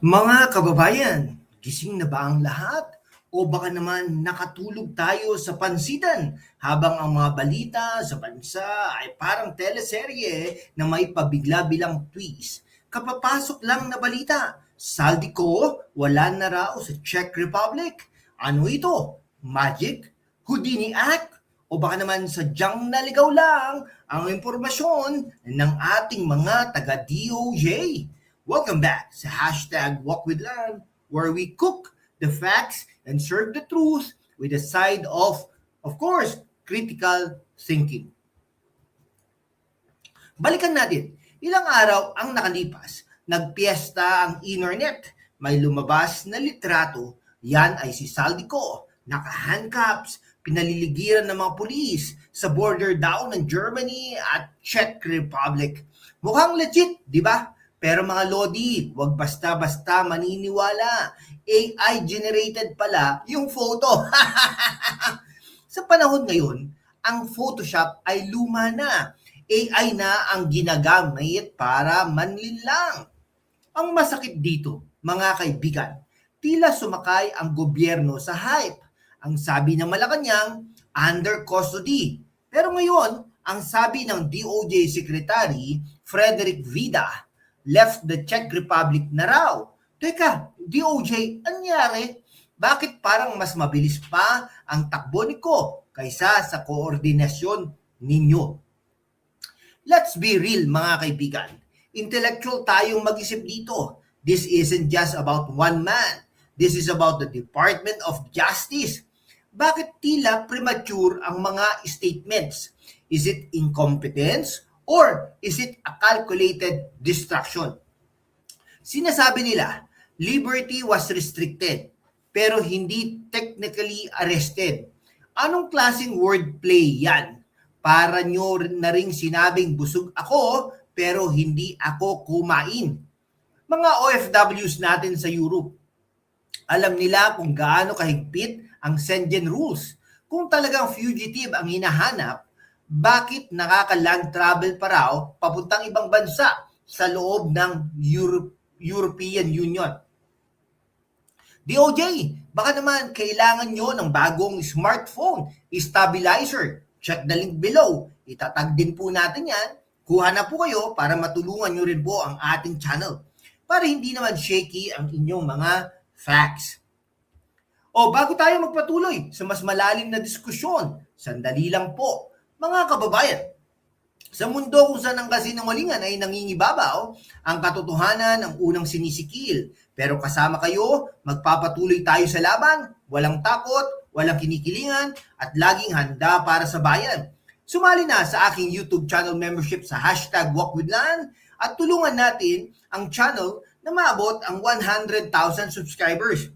Mga kababayan, gising na ba ang lahat? O baka naman nakatulog tayo sa pansitan habang ang mga balita sa bansa ay parang teleserye na may pabigla-bilang twist. Kapapasok lang na balita, saldi ko, wala na raw sa Czech Republic. Ano ito? Magic? Houdini Act? O baka naman sadyang naligaw lang ang impormasyon ng ating mga taga-DOJ? Welcome back sa hashtag Walk with Land, where we cook the facts and serve the truth with a side of course, critical thinking. Balikan natin, ilang araw ang nakalipas, nagpiesta ang internet. May lumabas na litrato, yan ay si Saldico, naka-handcuffs, pinaliligiran ng mga pulis sa border daw ng Germany at Czech Republic. Mukhang legit, di ba? Pero mga Lodi, wag basta-basta maniniwala. AI generated pala yung photo. Sa panahon ngayon, ang Photoshop ay luma na. AI na ang ginagamit para manlinlang. Ang masakit dito, mga kaibigan, tila sumakay ang gobyerno sa hype. Ang sabi ng Malacanang, under custody. Pero ngayon, ang sabi ng DOJ Secretary Frederick Vida, left the Czech Republic na raw. Teka, DOJ, anyari? Bakit parang mas mabilis pa ang takbo ni Ko kaysa sa koordinasyon ninyo? Let's be real mga kaibigan. Intellectual tayong mag-isip dito. This isn't just about one man. This is about the Department of Justice. Bakit tila premature ang mga statements? Is it incompetence? Or is it a calculated distraction? Sinasabi nila, liberty was restricted, pero hindi technically arrested. Anong klaseng wordplay yan? Para nyo na ring sinabing busog ako, pero hindi ako kumain. Mga OFWs natin sa Europe, alam nila kung gaano kahigpit ang Schengen rules. Kung talagang fugitive ang hinahanap, bakit nakaka-land travel pa raw papuntang ibang bansa sa loob ng European Union? DOJ, baka naman kailangan nyo ng bagong smartphone stabilizer. Check the link below. Itatag din po natin yan. Kuha na po kayo para matulungan nyo rin po ang ating channel para hindi naman shaky ang inyong mga facts. O bago tayo magpatuloy sa mas malalim na diskusyon, sandali lang po. Mga kababayan, sa mundo kung saan ang kasinungalingan ay nangingibabaw, ang katotohanan ang unang sinisikil. Pero kasama kayo, magpapatuloy tayo sa laban, walang takot, walang kinikilingan, at laging handa para sa bayan. Sumali na sa aking YouTube channel membership sa hashtag WalkWithLan at tulungan natin ang channel na maabot ang 100,000 subscribers.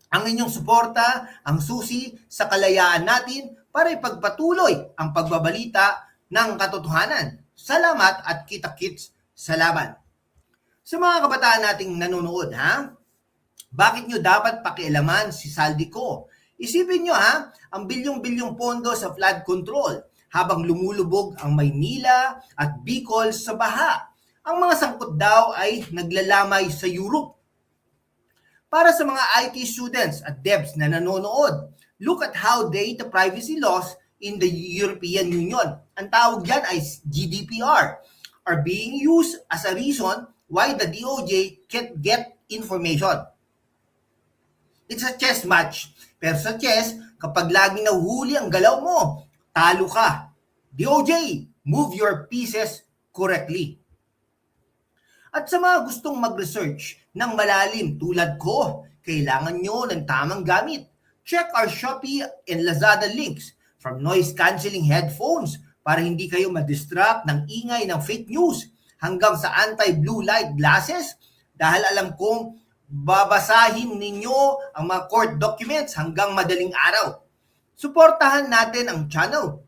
Ang inyong suporta, ang susi sa kalayaan natin para ipagpatuloy ang pagbabalita ng katotohanan. Salamat at kita-kits sa laban. Sa mga kabataan nating nanonood, bakit nyo dapat pakialaman si Saldico? Isipin nyo ang bilyong-bilyong pondo sa flood control habang lumulubog ang Maynila at Bicol sa baha. Ang mga sangkot daw ay naglalamay sa Europe. Para sa mga IT students at devs na nanonood, look at how data privacy laws in the European Union, ang tawag dyan ay GDPR, are being used as a reason why the DOJ can't get information. It's a chess match. Pero sa chess, kapag laging nahuhuli ang galaw mo, talo ka. DOJ, move your pieces correctly. At sa mga gustong mag-research ng malalim tulad ko, kailangan nyo ng tamang gamit. Check our Shopee and Lazada links from noise-canceling headphones para hindi kayo madistract ng ingay ng fake news hanggang sa anti-blue light glasses dahil alam kong babasahin ninyo ang mga court documents hanggang madaling araw. Suportahan natin ang channel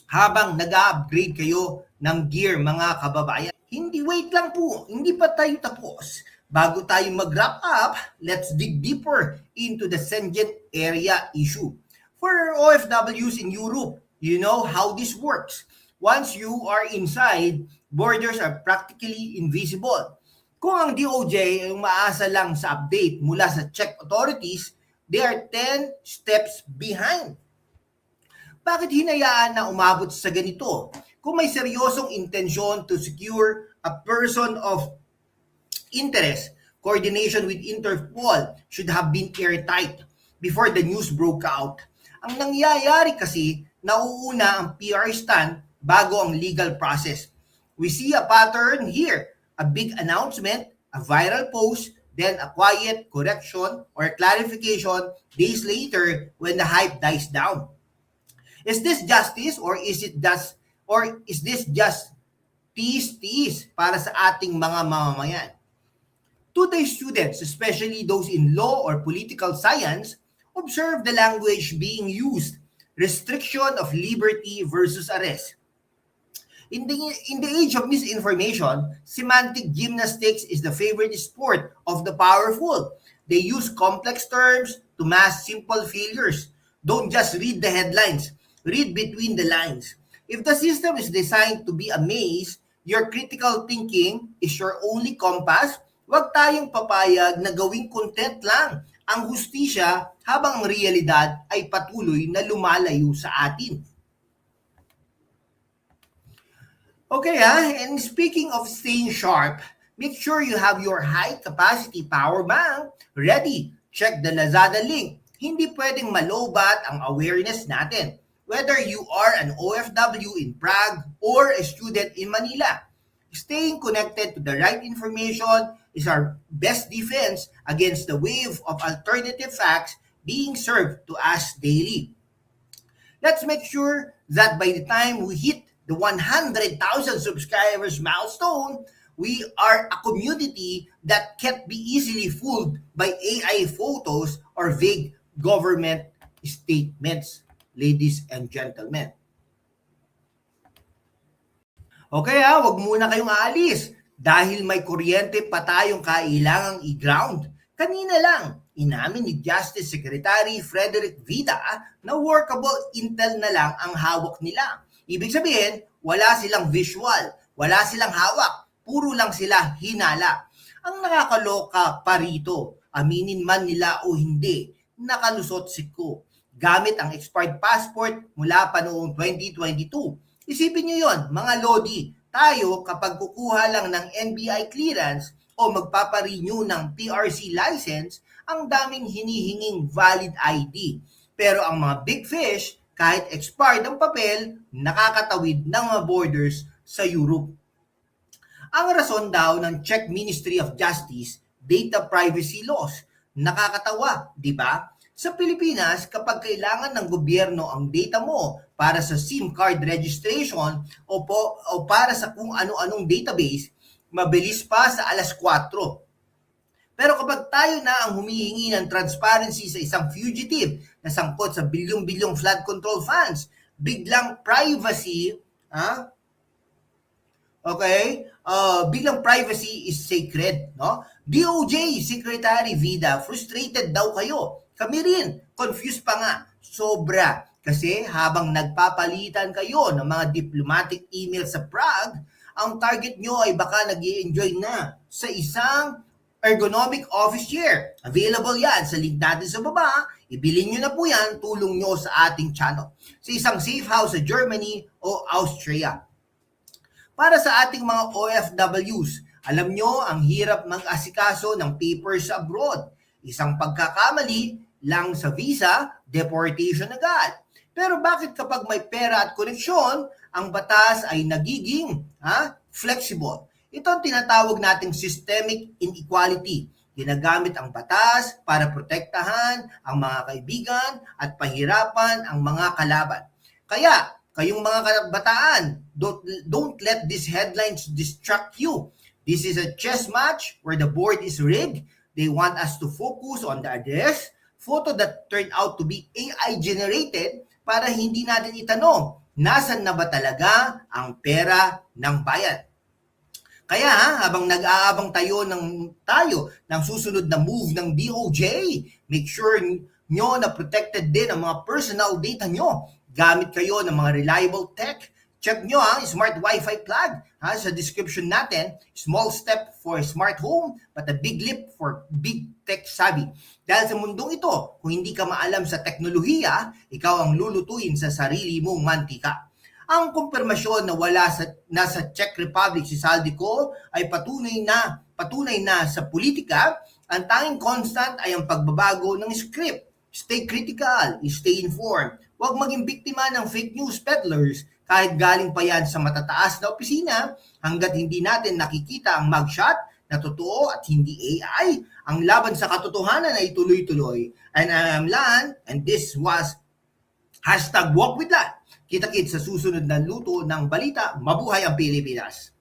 habang nag-upgrade kayo ng gear mga kababayan. Wait lang po, hindi pa tayo tapos. Bago tayo mag-wrap up, let's dig deeper into the Schengen area issue. For OFWs in Europe, you know how this works. Once you are inside, borders are practically invisible. Kung ang DOJ ay umaasa lang sa update mula sa Czech authorities, they are 10 steps behind. Bakit hinayaan na umabot sa ganito? Kung may seryosong intensyon to secure a person of interest, coordination with Interpol should have been airtight before the news broke out. Ang nangyayari kasi, nauuna ang PR stunt bago ang legal process. We see a pattern here, a big announcement, a viral post, then a quiet correction or clarification days later when the hype dies down. Is this justice or is this just tease para sa ating mga mamamayan? Today students, especially those in law or political science, observe the language being used, restriction of liberty versus arrest. In the age of misinformation, semantic gymnastics is the favorite sport of the powerful. They use complex terms to mask simple failures. Don't just read the headlines. Read between the lines. If the system is designed to be a maze, your critical thinking is your only compass. Huwag tayong papayag na gawing content lang ang hustisya habang ang realidad ay patuloy na lumalayo sa atin. Okay and speaking of staying sharp, make sure you have your high-capacity power bank ready. Check the Lazada link. Hindi pwedeng malobat ang awareness natin. Whether you are an OFW in Prague or a student in Manila, staying connected to the right information is our best defense against the wave of alternative facts being served to us daily. Let's make sure that by the time we hit the 100,000 subscribers milestone, we are a community that can't be easily fooled by AI photos or vague government statements. Ladies and gentlemen. Okay wag muna kayong aalis dahil may kuryente pa tayong kailangang i-ground. Kanina lang, inamin ni Justice Secretary Frederick Vida na workable intel na lang ang hawak nila. Ibig sabihin, wala silang visual, wala silang hawak, puro lang sila hinala. Ang nakakaloka pa rito, aminin man nila o hindi, nakalusot si Ko. Gamit ang expired passport mula pa noong 2022. Isipin nyo yon, mga Lodi, tayo kapag kukuha lang ng NBI clearance o magpaparenew ng PRC license, ang daming hinihinging valid ID. Pero ang mga big fish, kahit expired ang papel, nakakatawid ng mga borders sa Europe. Ang rason daw ng Czech Ministry of Justice, data privacy laws. Nakakatawa, di ba? Sa Pilipinas, kapag kailangan ng gobyerno ang data mo para sa SIM card registration o para sa kung ano-anong database, mabilis pa sa 4:00. Pero kapag tayo na ang humihingi ng transparency sa isang fugitive na sangkot sa bilyong-bilyong flood control funds, biglang privacy, bilang privacy is sacred, no? DOJ Secretary Vida, frustrated daw kayo. Kami rin, confused pa nga, sobra. Kasi habang nagpapalitan kayo ng mga diplomatic email sa Prague, ang target nyo ay baka nag-i-enjoy na sa isang ergonomic office chair. Available yan sa link natin sa baba. Ibilin nyo na po yan, tulong nyo sa ating channel. Sa isang safe house sa Germany o Austria. Para sa ating mga OFWs, alam nyo ang hirap mag-asikaso ng papers abroad. Isang pagkakamali lang sa visa, deportation agad. Pero bakit kapag may pera at koneksyon, ang batas ay nagiging flexible? Ito ang tinatawag nating systemic inequality. Ginagamit ang batas para protektahan ang mga kaibigan at pahirapan ang mga kalaban. Kaya, kayong mga kabataan, don't let these headlines distract you. This is a chess match where the board is rigged. They want us to focus on the address, photo that turned out to be AI generated para hindi natin itanong, nasan na ba talaga ang pera ng bayan? Kaya habang nag-aabang tayo ng susunod na move ng DOJ, make sure nyo na protected din ang mga personal data nyo. Gamit kayo ng mga reliable tech, Check nyo ang smart Wi-Fi plug sa description natin. Small step for smart home but a big leap for big tech savvy. Dahil sa mundong ito, kung hindi ka maalam sa teknolohiya, ikaw ang lulutuin sa sarili mong mantika. Ang kumpirmasyon na nasa Czech Republic si Saldico ay patunay na sa politika, ang tanging constant ay ang pagbabago ng script. Stay critical, stay informed. Huwag maging biktima ng fake news peddlers kahit galing pa yan sa matataas na opisina hanggat hindi natin nakikita ang mugshot na totoo at hindi AI. Ang laban sa katotohanan ay tuloy-tuloy. And I am Lan, and this was #WalkWithLan. Kita-kits sa susunod na luto ng balita. Mabuhay ang Pilipinas!